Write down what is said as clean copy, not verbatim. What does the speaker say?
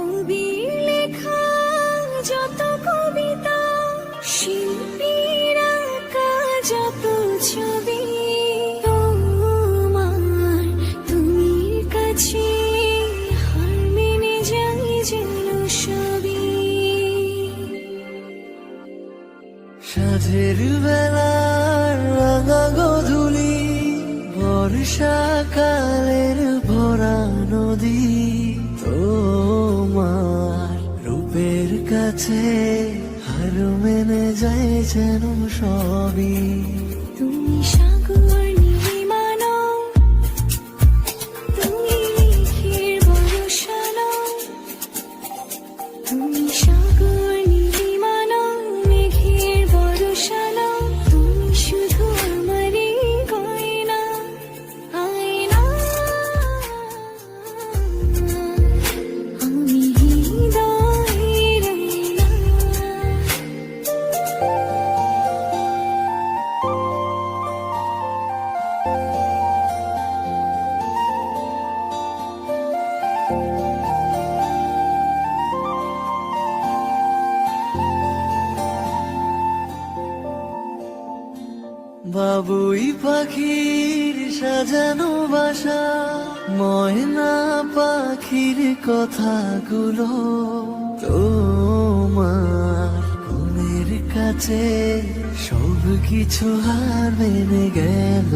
কবির লেখা যত কবিতা, শিল্পীর আঁকা যত ছবি, তোমার তুমির কাছে হার মেনে যাই যেন সবই। সাঁঝের বেলার রাঙা গধূলি, বর্ষাকালের ভরা নদী, তোমার রূপের কাছে হার মেনে যায় যেন সবই। তুমি সাগর নীলিমানো, তুমি মেঘের বরসানো, তুমি সাগর নীলিমানো, মেঘের বরসানো, তুমি শুধু আমারই গয়না, আয়না। আমি হৃদয়ের আয়না। বাবুই পাখির সাজানো বাসা, ময়না পাখির কথাগুলো তোমার মনের কাছে সব কিছু হার মেনে গেল।